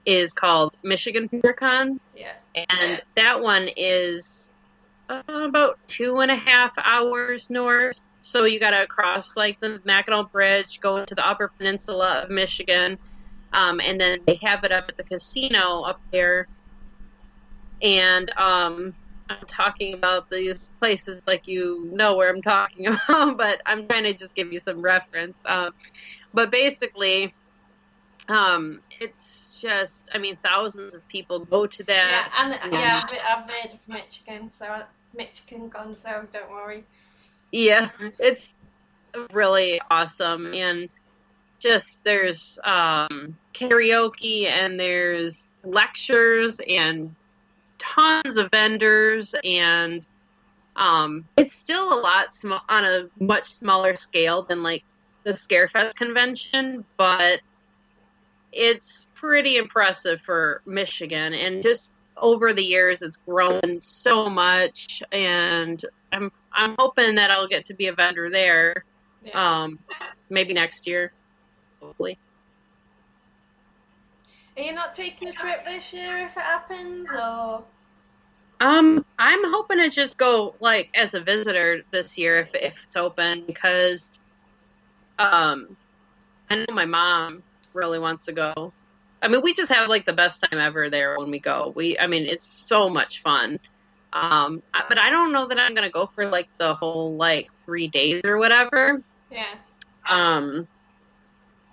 [SPEAKER 3] is called Michigan Paracon.
[SPEAKER 2] Yeah.
[SPEAKER 3] And that one is about 2.5 hours north. So you got to cross like the Mackinac Bridge, go into the Upper Peninsula of Michigan, and then they have it up at the casino up there. And I'm talking about these places like where I'm talking about, but I'm trying to just give you some reference. But basically, it's just, thousands of people go to that.
[SPEAKER 2] Yeah, and I've heard of Michigan, so Michigan gone, so don't worry.
[SPEAKER 3] Yeah, it's really awesome, and just there's karaoke, and there's lectures and tons of vendors, and it's still a lot on a much smaller scale than like the Scarefest convention, but it's pretty impressive for Michigan, and just over the years it's grown so much, and I'm hoping that I'll get to be a vendor there. Yeah. Maybe next year, hopefully.
[SPEAKER 2] Are you not taking a trip this year if it happens, or?
[SPEAKER 3] I'm hoping to just go like as a visitor this year if it's open, because I know my mom really wants to go. We just have like the best time ever there when we go. It's so much fun. But I don't know that I'm gonna go for like the whole like 3 days or whatever.
[SPEAKER 2] Yeah.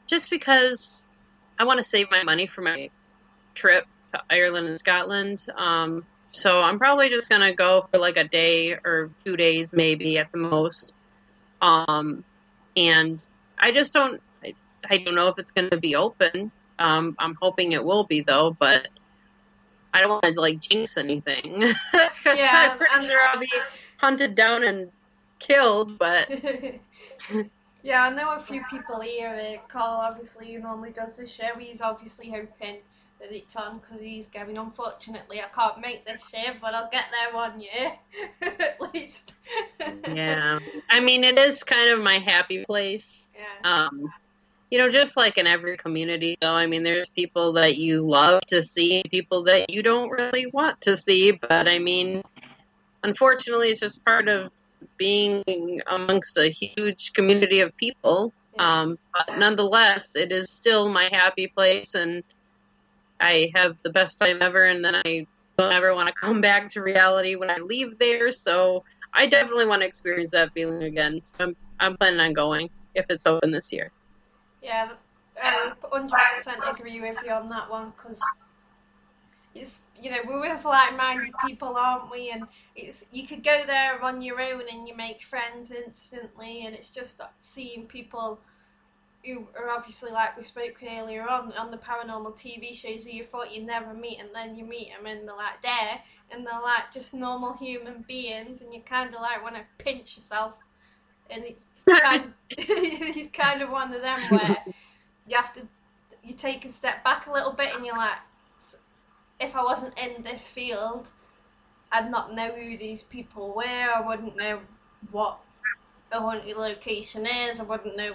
[SPEAKER 3] Just because I want to save my money for my trip to Ireland and Scotland. So I'm probably just gonna go for like a day or 2 days maybe at the most. And I just don't know if it's gonna be open. I'm hoping it will be though, but I don't want to like jinx anything.
[SPEAKER 2] Yeah,
[SPEAKER 3] I'm pretty sure I'll be hunted down and killed, but
[SPEAKER 2] yeah, I know a few people here. Carl, obviously, who normally does the show, he's obviously hoping that it's on because he's going. Unfortunately, I can't make this show, but I'll get there one year at least.
[SPEAKER 3] Yeah, it is kind of my happy place.
[SPEAKER 2] Yeah.
[SPEAKER 3] just like in every community, though, I mean, there's people that you love to see, people that you don't really want to see, but I mean, unfortunately, it's just part of being amongst a huge community of people.
[SPEAKER 2] Yeah.
[SPEAKER 3] But nonetheless, it is still my happy place, and I have the best time ever, and then I don't ever want to come back to reality when I leave there, so I definitely want to experience that feeling again. So I'm planning on going if it's open this year.
[SPEAKER 2] Yeah, I 100% agree with you on that one, because it's, we're with like-minded people, aren't we? And you could go there on your own and you make friends instantly, and it's just seeing people who are obviously, like we spoke earlier on the paranormal TV shows, who you thought you'd never meet, and then you meet them and they're like there, and they're like just normal human beings, and you kind of like want to pinch yourself, and it's kind of one of them where you take a step back a little bit, and you're like, if I wasn't in this field, I'd not know who these people were, I wouldn't know what a haunted location is, I wouldn't know,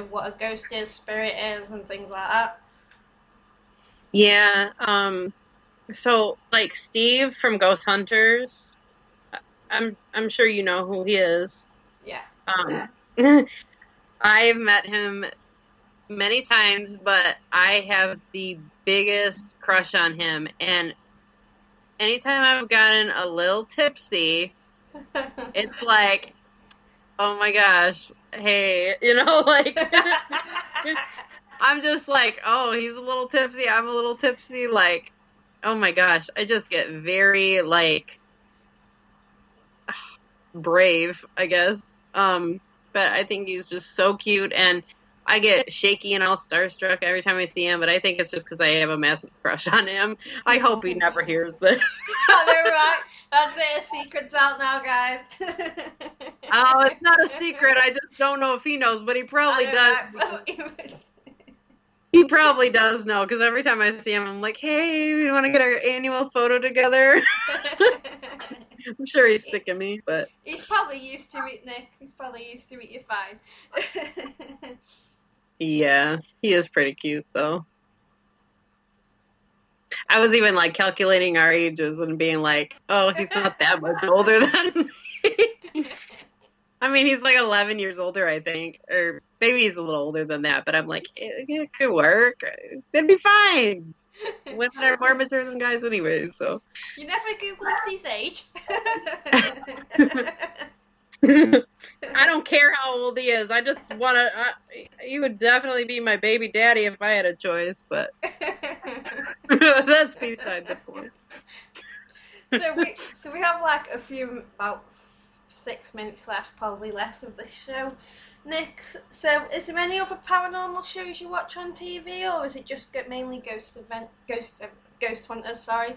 [SPEAKER 2] what a ghost is, spirit is, and things like that.
[SPEAKER 3] Yeah, so like Steve from Ghost Hunters, I'm sure you know who he is.
[SPEAKER 2] Yeah.
[SPEAKER 3] I've met him many times, but I have the biggest crush on him, and anytime I've gotten a little tipsy, it's like, oh my gosh, hey, like, I'm just like, oh, he's a little tipsy, I'm a little tipsy, like, oh my gosh, I just get very, like, brave, I guess, but I think he's just so cute, and I get shaky and all starstruck every time I see him, but I think it's just because I have a massive crush on him. I hope he never hears this.
[SPEAKER 2] Oh, they're right. That's it. Secret's out now, guys.
[SPEAKER 3] Oh, it's not a secret. I just don't know if he knows, but he probably does.
[SPEAKER 2] Right.
[SPEAKER 3] He probably does know, because every time I see him, I'm like, hey, we want to get our annual photo together. I'm sure he's sick of me, but...
[SPEAKER 2] He's probably used to it, Nick. He's probably used to it. You're fine.
[SPEAKER 3] Yeah, he is pretty cute, though. I was even, like, calculating our ages and being like, oh, he's not that much older than me. I mean, he's like 11 years older, I think. Or maybe he's a little older than that, but I'm like, it could work. It'd be fine. Women are more mature than guys anyway, so.
[SPEAKER 2] You never Googled his age.
[SPEAKER 3] I don't care how old he is. I just want to. He would definitely be my baby daddy if I had a choice, but that's beside the point.
[SPEAKER 2] So we have like about 6 minutes left, probably less of this show. Nick, so is there any other paranormal shows you watch on TV, or is it just mainly ghost hunters? Sorry.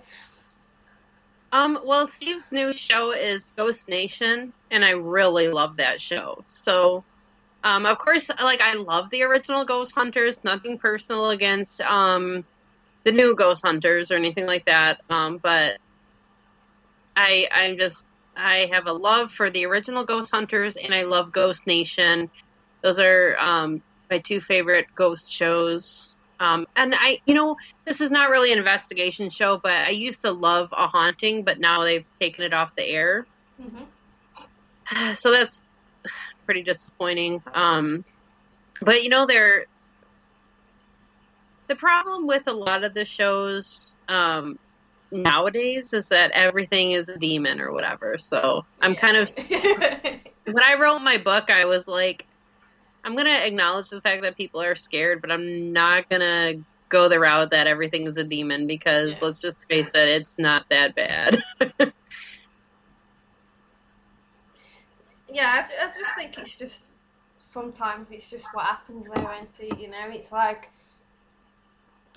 [SPEAKER 3] Well, Steve's new show is Ghost Nation, and I really love that show. So, of course, like, I love the original Ghost Hunters. Nothing personal against the new Ghost Hunters or anything like that. But I have a love for the original Ghost Hunters, and I love Ghost Nation. Those are my two favorite ghost shows. And this is not really an investigation show, but I used to love A Haunting, but now they've taken it off the air. Mm-hmm. So that's pretty disappointing. But the problem with a lot of the shows nowadays is that everything is a demon or whatever. So I'm kind of, when I wrote my book, I was like, I'm going to acknowledge the fact that people are scared, but I'm not going to go the route that everything is a demon, because let's just face it, it's not that bad.
[SPEAKER 2] Yeah, I just think it's just, sometimes it's just what happens there, isn't it? It's like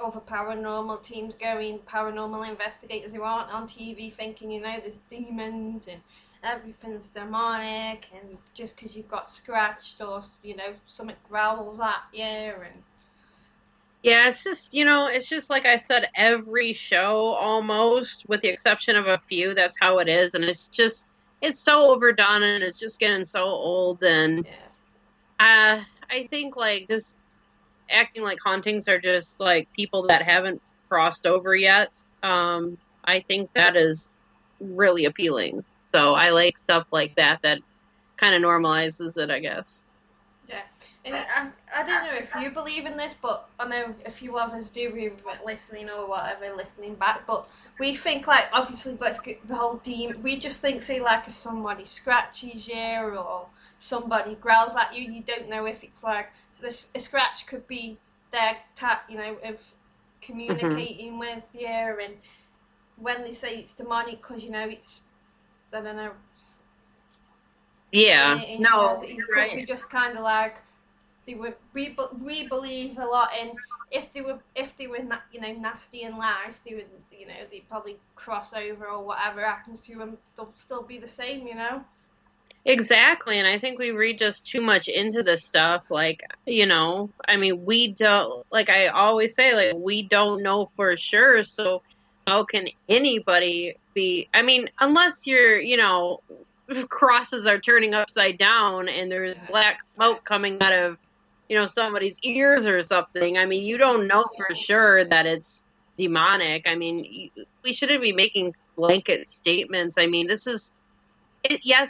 [SPEAKER 2] other paranormal teams going, paranormal investigators who aren't on TV thinking, there's demons and everything's demonic, and just because you've got scratched or, something growls at you, and...
[SPEAKER 3] Yeah, it's just like I said, every show almost, with the exception of a few, that's how it is, and it's so overdone, and it's just getting so old, and I think, like, just acting like hauntings are just like people that haven't crossed over yet, I think that is really appealing. So I like stuff like that kind of normalizes it, I guess.
[SPEAKER 2] Yeah, and I don't know if you believe in this, but I know a few of us do who are listening or whatever, listening back. But we think, like, obviously, let's get the whole demon. We just think, say, like, if somebody scratches you or somebody growls at you, you don't know if it's like a scratch could be their of communicating with you. And when they say it's demonic, because it's, I don't know.
[SPEAKER 3] Yeah, no,
[SPEAKER 2] it
[SPEAKER 3] you're
[SPEAKER 2] could
[SPEAKER 3] right.
[SPEAKER 2] be just kind of like we believe a lot in if they were nasty in life, they would they'd probably cross over or whatever happens to them, they'll still be the same.
[SPEAKER 3] Exactly, and I think we read just too much into this stuff. Like, I mean, we don't, like I always say, like, we don't know for sure. So how can anybody be, I mean, unless crosses are turning upside down and there's black smoke coming out of, somebody's ears or something. I mean, you don't know for sure that it's demonic. I mean, we shouldn't be making blanket statements. I mean, yes,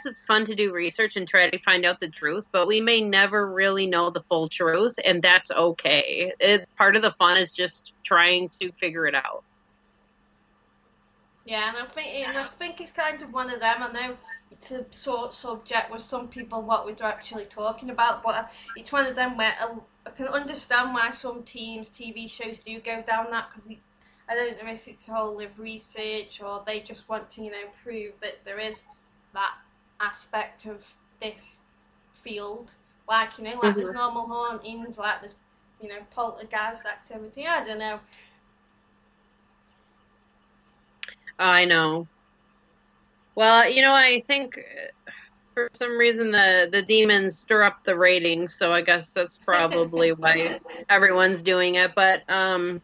[SPEAKER 3] it's fun to do research and try to find out the truth, but we may never really know the full truth, and that's okay. Part of the fun is just trying to figure it out.
[SPEAKER 2] Yeah, and I think it's kind of one of them. I know it's a sort of subject with some people what we're actually talking about, but it's one of them where I can understand why some TV shows do go down that, because I don't know if it's all of research or they just want to prove that there is that aspect of this field, like like there's normal hauntings, like there's poltergeist activity. I don't know.
[SPEAKER 3] I know. Well, I think for some reason the demons stir up the ratings, so I guess that's probably why everyone's doing it. But I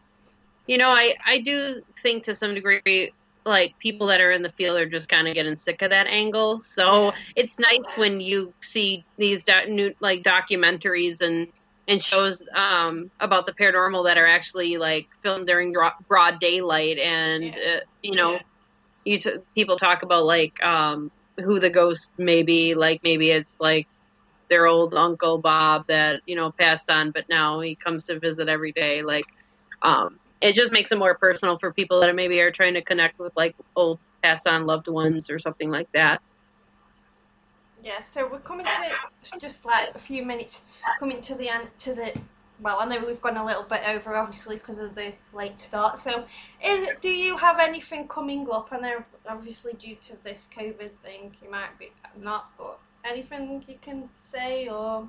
[SPEAKER 3] do think to some degree, like, people that are in the field are just kind of getting sick of that angle. So it's nice when you see these new documentaries and shows about the paranormal that are actually like filmed during broad daylight, and people talk about like who the ghost may be. Like, maybe it's like their old Uncle Bob that passed on, but now he comes to visit every day. Like, it just makes it more personal for people that maybe are trying to connect with like old passed on loved ones or something like that.
[SPEAKER 2] Yeah, so we're coming to just like a few minutes, coming to the end well, I know we've gone a little bit over, obviously, because of the late start. So, do you have anything coming up? I know, obviously, due to this COVID thing, you might be not, but anything you can say or?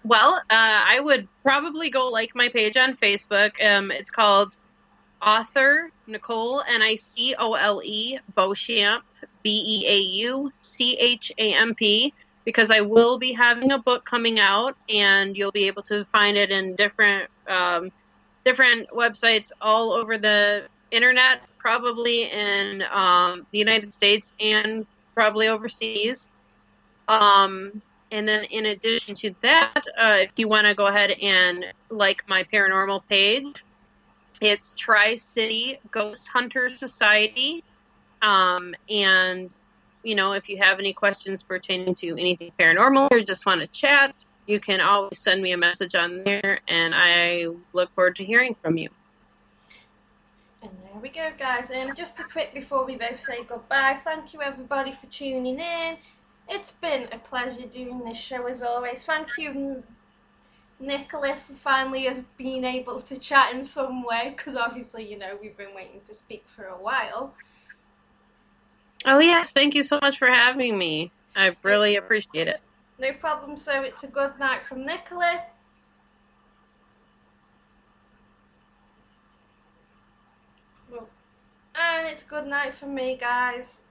[SPEAKER 3] Well, I would probably go like my page on Facebook. It's called author Nicole Nicole Beauchamp Beauchamp, because I will be having a book coming out, and you'll be able to find it in different websites all over the internet, probably in the United States and probably overseas. And then in addition to that, if you want to go ahead and like my paranormal page, it's Tri-City Ghost Hunter Society. And, if you have any questions pertaining to anything paranormal or just want to chat, you can always send me a message on there, and I look forward to hearing from you.
[SPEAKER 2] And there we go, guys. Just a quick before we both say goodbye, thank you everybody for tuning in. It's been a pleasure doing this show as always. Thank you, Nicola, for finally us being able to chat in some way, because obviously, we've been waiting to speak for a while.
[SPEAKER 3] Oh, yes. Thank you so much for having me. I really appreciate it.
[SPEAKER 2] No problem. So it's a good night from Nicola. And it's good night from me, guys.